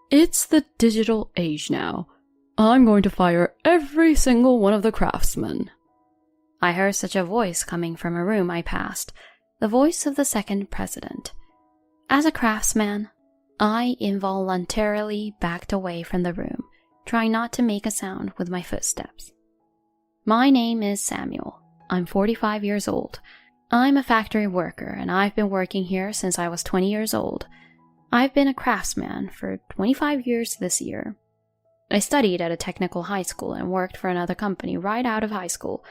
It's the digital age now. I'm going to fire every single one of the craftsmen. I heard such a voice coming from a room I passed, the voice of the second president. As a craftsman, I involuntarily backed away from the room, trying not to make a sound with my footsteps. My name is Samuel. I'm 45 years old. I'm a factory worker, and I've been working here since I was 20 years old. I've been a craftsman for 25 years this year. I studied at a technical high school and worked for another company right out of high school,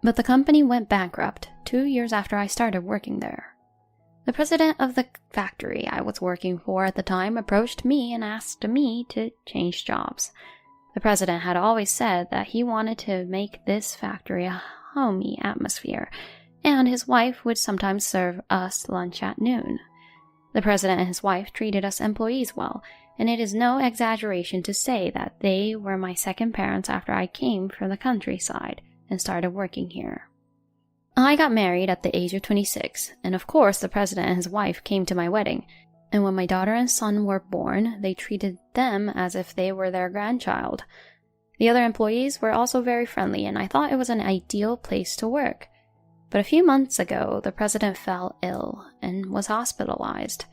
but the company went bankrupt 2 years after I started working there. The president of the factory I was working for at the time approached me and asked me to change jobs. The president had always said that he wanted to make this factory a homey atmosphere, and his wife would sometimes serve us lunch at noon. The president and his wife treated us employees well, and it is no exaggeration to say that they were my second parents after I came from the countryside and started working here. I got married at the age of 26, and of course the president and his wife came to my wedding, and when my daughter and son were born, they treated them as if they were their grandchild. The other employees were also very friendly, and I thought it was an ideal place to work. But a few months ago, the president fell ill and was hospitalized.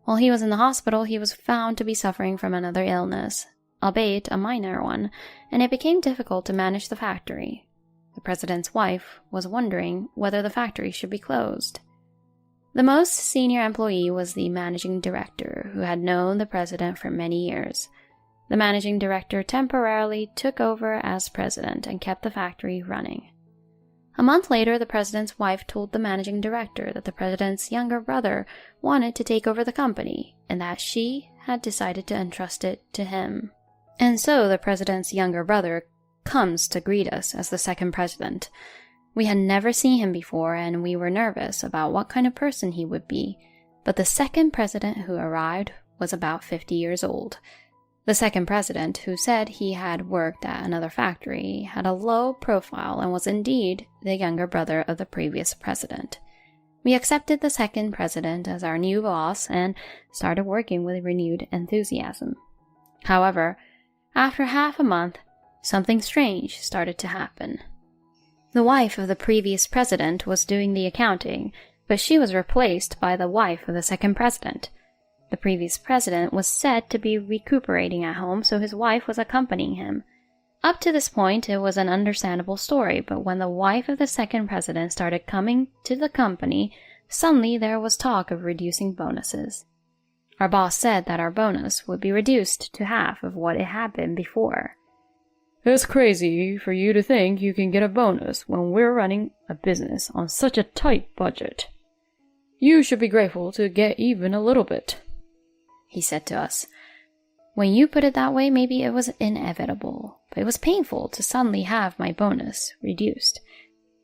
While he was in the hospital, he was found to be suffering from another illness, albeit a minor one, and it became difficult to manage the factory. The president's wife was wondering whether the factory should be closed. The most senior employee was the managing director, who had known the president for many years. The managing director temporarily took over as president and kept the factory running. A month later, the president's wife told the managing director that the president's younger brother wanted to take over the company, and that she had decided to entrust it to him. And so the president's younger brother comes to greet us as the second president. We had never seen him before, and we were nervous about what kind of person he would be, but the second president who arrived was about 50 years old. The second president, who said he had worked at another factory, had a low profile and was indeed the younger brother of the previous president. We accepted the second president as our new boss and started working with renewed enthusiasm. However, after half a month, something strange started to happen. The wife of the previous president was doing the accounting, but she was replaced by the wife of the second president. The previous president was said to be recuperating at home, so his wife was accompanying him. Up to this point, it was an understandable story, but when the wife of the second president started coming to the company, suddenly there was talk of reducing bonuses. Our boss said that our bonus would be reduced to half of what it had been before. It's crazy for you to think you can get a bonus when we're running a business on such a tight budget. You should be grateful to get even a little bit, he said to us. When you put it that way, maybe it was inevitable, but it was painful to suddenly have my bonus reduced.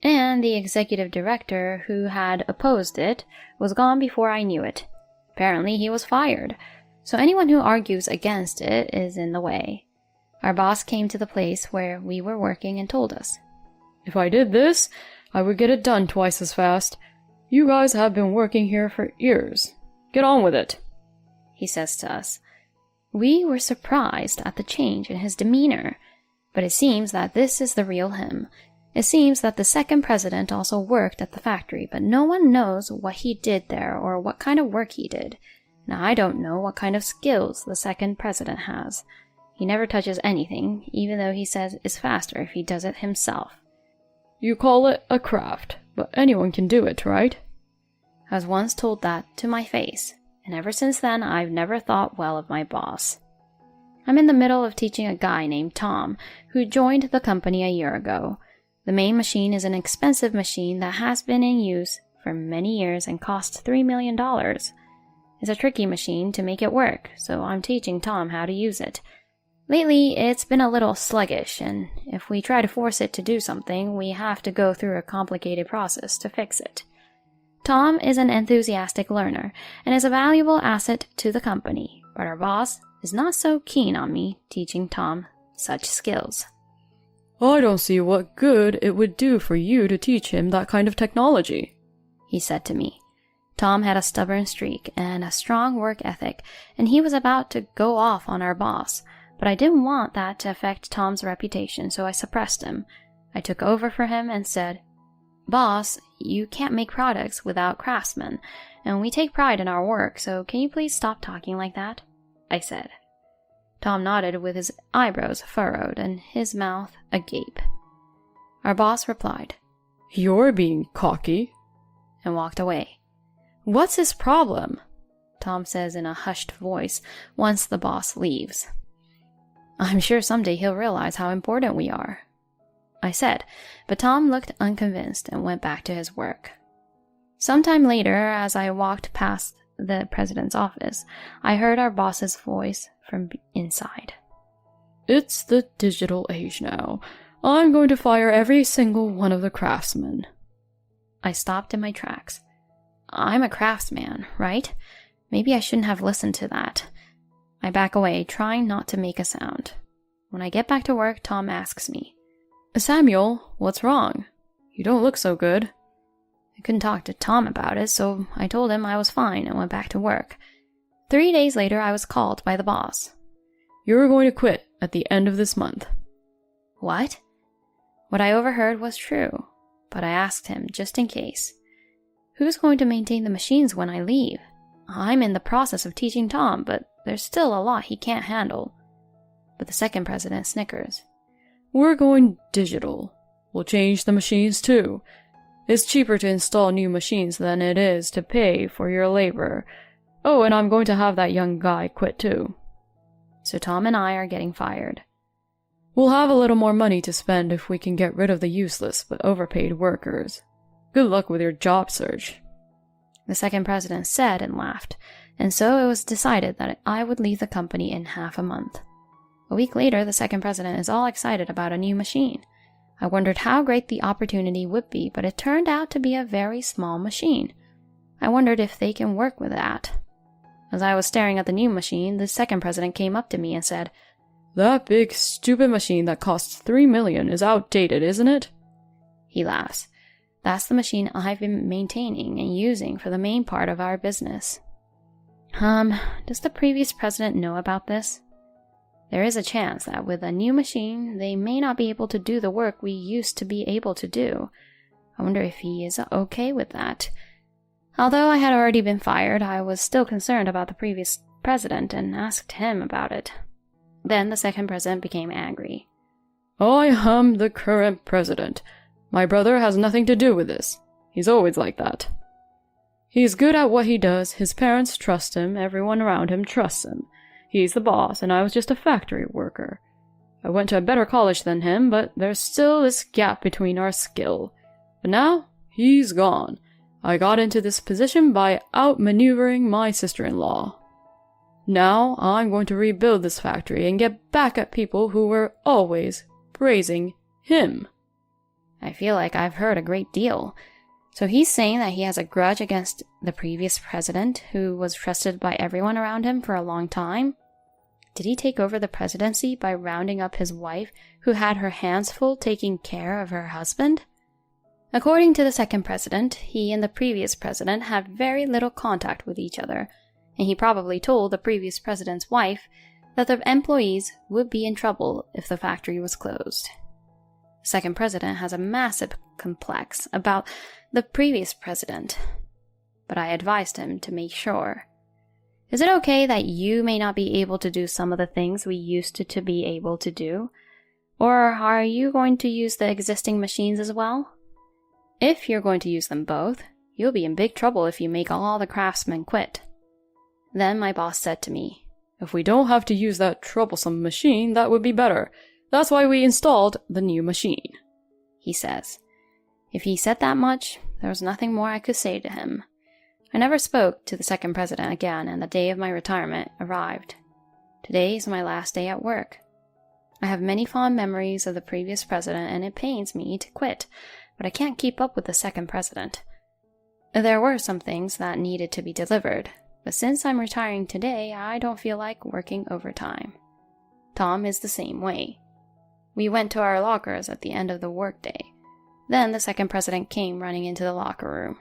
And the executive director who had opposed it was gone before I knew it. Apparently he was fired, so anyone who argues against it is in the way. Our boss came to the place where we were working and told us, "If I did this, I would get it done twice as fast. You guys have been working here for years. Get on with it," he says to us. We were surprised at the change in his demeanor, but it seems that this is the real him. It seems that the second president also worked at the factory, but no one knows what he did there or what kind of work he did. Now, I don't know what kind of skills the second president has. He never touches anything, even though he says it's faster if he does it himself. You call it a craft, but anyone can do it, right? I was once told that to my face, and ever since then I've never thought well of my boss. I'm in the middle of teaching a guy named Tom, who joined the company a year ago. The main machine is an expensive machine that has been in use for many years and costs $3 million. It's a tricky machine to make it work, so I'm teaching Tom how to use it. Lately, it's been a little sluggish, and if we try to force it to do something, we have to go through a complicated process to fix it. Tom is an enthusiastic learner and is a valuable asset to the company, but our boss is not so keen on me teaching Tom such skills. I don't see what good it would do for you to teach him that kind of technology, he said to me. Tom had a stubborn streak and a strong work ethic, and he was about to go off on our boss, but I didn't want that to affect Tom's reputation, so I suppressed him. I took over for him and said, "Boss, you can't make products without craftsmen, and we take pride in our work, so can you please stop talking like that?" I said. Tom nodded with his eyebrows furrowed and his mouth agape. Our boss replied, "You're being cocky," and walked away. "What's his problem?" Tom says in a hushed voice once the boss leaves. "I'm sure someday he'll realize how important we are," I said, but Tom looked unconvinced and went back to his work. Sometime later, as I walked past the president's office, I heard our boss's voice from inside. "It's the digital age now. I'm going to fire every single one of the craftsmen." I stopped in my tracks. I'm a craftsman, right? Maybe I shouldn't have listened to that. I back away, trying not to make a sound. When I get back to work, Tom asks me, "Samuel, what's wrong? You don't look so good." I couldn't talk to Tom about it, so I told him I was fine and went back to work. 3 days later, I was called by the boss. "You're going to quit at the end of this month." What? What I overheard was true, but I asked him just in case. Who's going to maintain the machines when I leave? I'm in the process of teaching Tom, but there's still a lot he can't handle. But the second president snickers. "We're going digital. We'll change the machines too. It's cheaper to install new machines than it is to pay for your labor. Oh, and I'm going to have that young guy quit too." So Tom and I are getting fired. "We'll have a little more money to spend if we can get rid of the useless but overpaid workers. Good luck with your job search." The second president said and laughed, and so it was decided that I would leave the company in half a month. A week later, the second president is all excited about a new machine. I wondered how great the opportunity would be, but it turned out to be a very small machine. I wondered if they can work with that. As I was staring at the new machine, the second president came up to me and said, "That big, stupid machine that costs $3 million is outdated, isn't it?" He laughs. "That's the machine I've been maintaining and using for the main part of our business." Does the previous president know about this? There is a chance that with a new machine, they may not be able to do the work we used to be able to do. I wonder if he is okay with that. Although I had already been fired, I was still concerned about the previous president and asked him about it. Then the second president became angry. "I am the current president. My brother has nothing to do with this. He's always like that. He's good at what he does, his parents trust him, everyone around him trusts him. He's the boss, and I was just a factory worker. I went to a better college than him, but there's still this gap between our skill. But now, he's gone. I got into this position by outmaneuvering my sister-in-law. Now, I'm going to rebuild this factory and get back at people who were always praising him." I feel like I've heard a great deal. So he's saying that he has a grudge against the previous president, who was trusted by everyone around him for a long time? Did he take over the presidency by rounding up his wife, who had her hands full taking care of her husband? According to the second president, he and the previous president had very little contact with each other, and he probably told the previous president's wife that the employees would be in trouble if the factory was closed. The second president has a massive complex about the previous president, but I advised him to make sure. Is it okay that you may not be able to do some of the things we used to be able to do? Or are you going to use the existing machines as well? If you're going to use them both, you'll be in big trouble if you make all the craftsmen quit. Then my boss said to me, "If we don't have to use that troublesome machine, that would be better. That's why we installed the new machine," he says. If he said that much, there was nothing more I could say to him. I never spoke to the second president again, and the day of my retirement arrived. Today is my last day at work. I have many fond memories of the previous president, and it pains me to quit, but I can't keep up with the second president. There were some things that needed to be delivered, but since I'm retiring today, I don't feel like working overtime. Tom is the same way. We went to our lockers at the end of the workday. Then the second president came running into the locker room.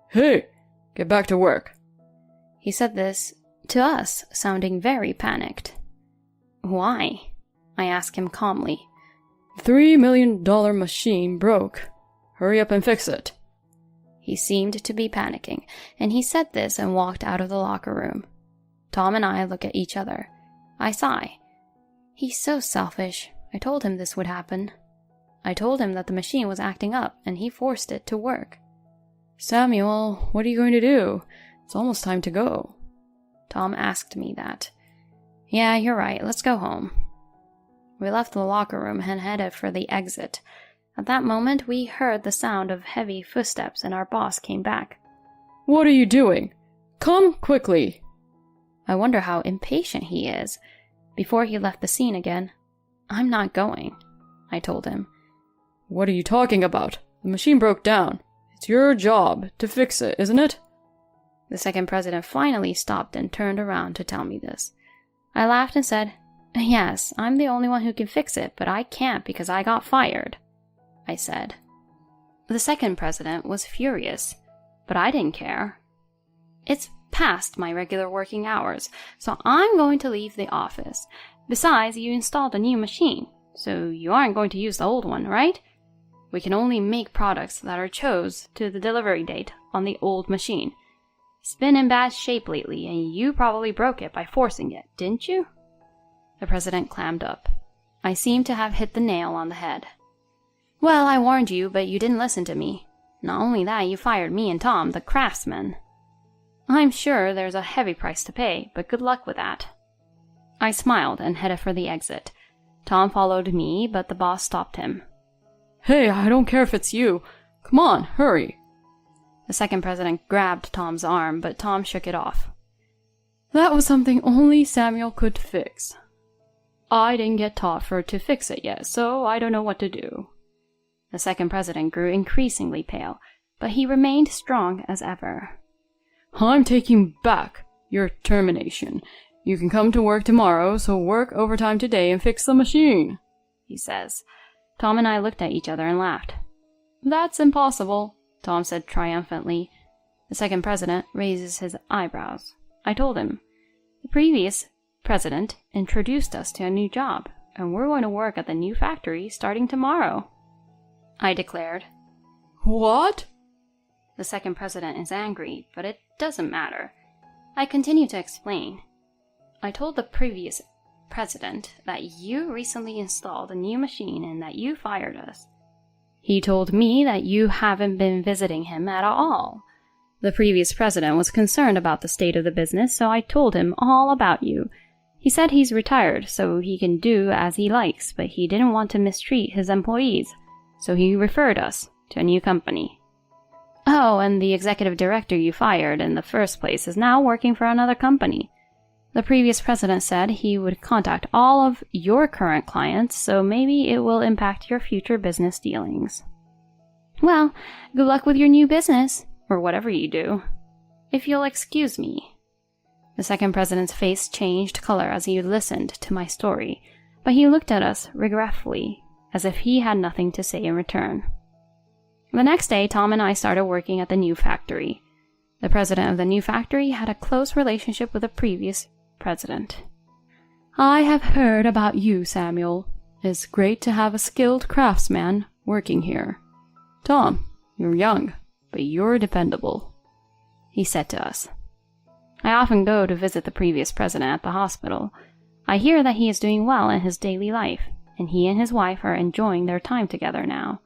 "Hey, Get back to work. He said this to us, sounding very panicked. Why? I asked him calmly. The $3 million machine broke. Hurry up and fix it. He seemed to be panicking, and he said this and walked out of the locker room. Tom and I look at each other. I sigh. He's so selfish. I told him this would happen. I told him that the machine was acting up, and he forced it to work. Samuel, what are you going to do? It's almost time to go. Tom asked me that. Yeah, you're right. Let's go home. We left the locker room and headed for the exit. At that moment, we heard the sound of heavy footsteps, and our boss came back. What are you doing? Come quickly. I wonder how impatient he is. Before he left the scene again, I'm not going, I told him. What are you talking about? The machine broke down. It's your job to fix it, isn't it? The second president finally stopped and turned around to tell me this. I laughed and said, Yes, I'm the only one who can fix it, but I can't because I got fired, I said. The second president was furious, but I didn't care. It's past my regular working hours, so I'm going to leave the office. Besides, you installed a new machine, so you aren't going to use the old one, right? We can only make products that are chose to the delivery date on the old machine. It's been in bad shape lately, and you probably broke it by forcing it, didn't you? The president clammed up. I seemed to have hit the nail on the head. Well, I warned you, but you didn't listen to me. Not only that, you fired me and Tom, the craftsmen. I'm sure there's a heavy price to pay, but good luck with that. I smiled and headed for the exit. Tom followed me, but the boss stopped him. Hey, I don't care if it's you. Come on, hurry. The second president grabbed Tom's arm, but Tom shook it off. That was something only Samuel could fix. I didn't get taught to fix it yet, so I don't know what to do. The second president grew increasingly pale, but he remained strong as ever. I'm taking back your termination. You can come to work tomorrow, so work overtime today and fix the machine, he says. Tom and I looked at each other and laughed. That's impossible, Tom said triumphantly. The second president raises his eyebrows. I told him, the previous president introduced us to a new job, and we're going to work at the new factory starting tomorrow, I declared. What? The second president is angry, but it doesn't matter. I continue to explain. I told the previous president that you recently installed a new machine and that you fired us. He told me that you haven't been visiting him at all. The previous president was concerned about the state of the business, so I told him all about you. He said he's retired, so he can do as he likes, but he didn't want to mistreat his employees, so he referred us to a new company. Oh, and the executive director you fired in the first place is now working for another company. The previous president said he would contact all of your current clients, so maybe it will impact your future business dealings. Well, good luck with your new business, or whatever you do. If you'll excuse me. The second president's face changed color as he listened to my story, but he looked at us regretfully, as if he had nothing to say in return. The next day, Tom and I started working at the new factory. The president of the new factory had a close relationship with the previous president. I have heard about you, Samuel. It's great to have a skilled craftsman working here. Tom, you're young, but you're dependable, he said to us. I often go to visit the previous president at the hospital. I hear that he is doing well in his daily life, and he and his wife are enjoying their time together now.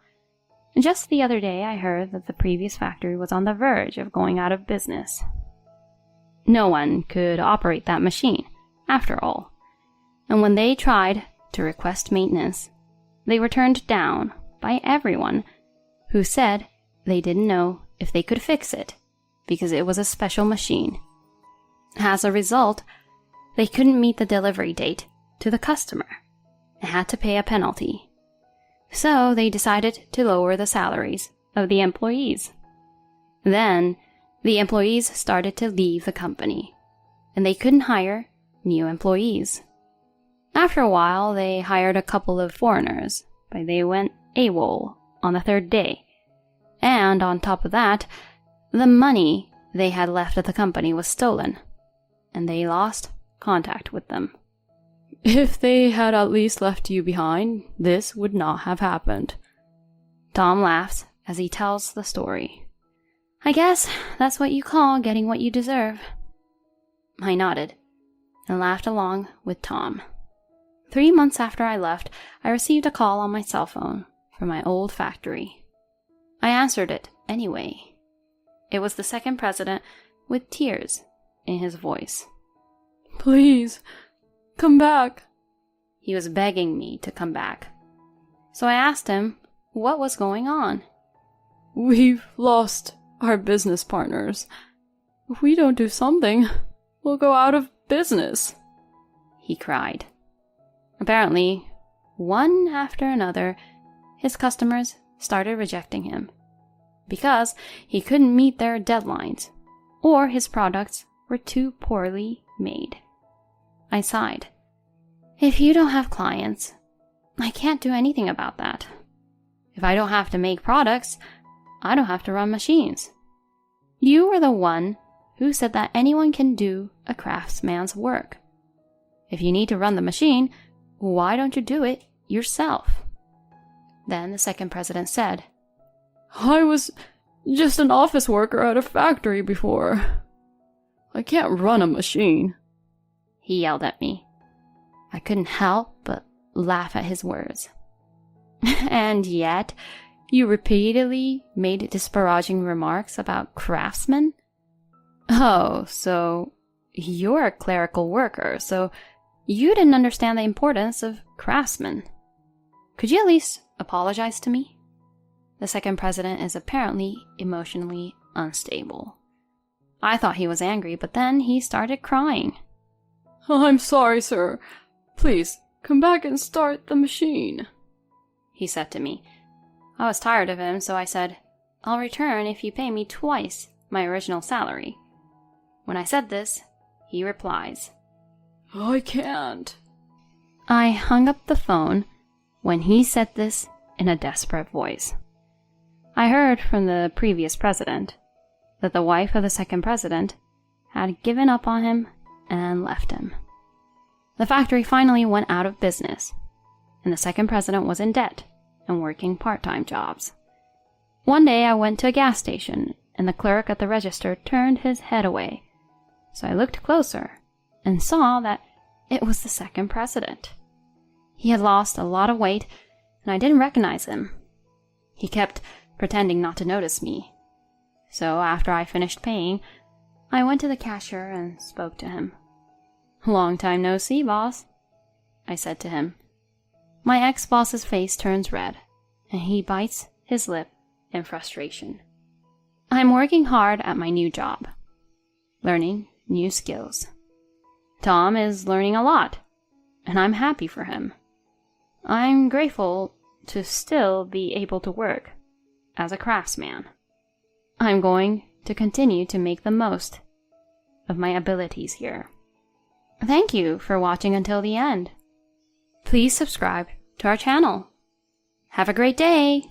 Just the other day, I heard that the previous factory was on the verge of going out of business. No one could operate that machine, after all. And when they tried to request maintenance, they were turned down by everyone who said they didn't know if they could fix it because it was a special machine. As a result, they couldn't meet the delivery date to the customer and had to pay a penalty. So they decided to lower the salaries of the employees. Then the employees started to leave the company, and they couldn't hire new employees. After a while, they hired a couple of foreigners, but they went AWOL on the third day. And on top of that, the money they had left the company was stolen, and they lost contact with them. If they had at least left you behind, this would not have happened. Tom laughs as he tells the story. I guess that's what you call getting what you deserve. I nodded and laughed along with Tom. 3 months after I left, I received a call on my cell phone from my old factory. I answered it anyway. It was the second president with tears in his voice. Please, come back. He was begging me to come back. So I asked him what was going on. We've lost our business partners. If we don't do something, we'll go out of business, he cried. Apparently, one after another, his customers started rejecting him because he couldn't meet their deadlines or his products were too poorly made. I sighed. If you don't have clients, I can't do anything about that. If I don't have to make products, I don't have to run machines. You were the one who said that anyone can do a craftsman's work. If you need to run the machine, why don't you do it yourself? Then the second president said, I was just an office worker at a factory before. I can't run a machine. He yelled at me. I couldn't help but laugh at his words. And yet, you repeatedly made disparaging remarks about craftsmen? Oh, so you're a clerical worker, so you didn't understand the importance of craftsmen. Could you at least apologize to me? The second president is apparently emotionally unstable. I thought he was angry, but then he started crying. I'm sorry, sir. Please, come back and start the machine, he said to me. I was tired of him, so I said, I'll return if you pay me twice my original salary. When I said this, he replies, I can't. I hung up the phone when he said this in a desperate voice. I heard from the previous president that the wife of the second president had given up on him and left him. The factory finally went out of business, and the second president was in debt and working part-time jobs. One day I went to a gas station, and the clerk at the register turned his head away. So I looked closer and saw that it was the second president. He had lost a lot of weight, and I didn't recognize him. He kept pretending not to notice me. So after I finished paying, I went to the cashier and spoke to him. Long time no see, boss, I said to him. My ex-boss's face turns red, and he bites his lip in frustration. I'm working hard at my new job, learning new skills. Tom is learning a lot, and I'm happy for him. I'm grateful to still be able to work as a craftsman. I'm going to continue to make the most of my abilities here. Thank you for watching until the end. Please subscribe to our channel. Have a great day!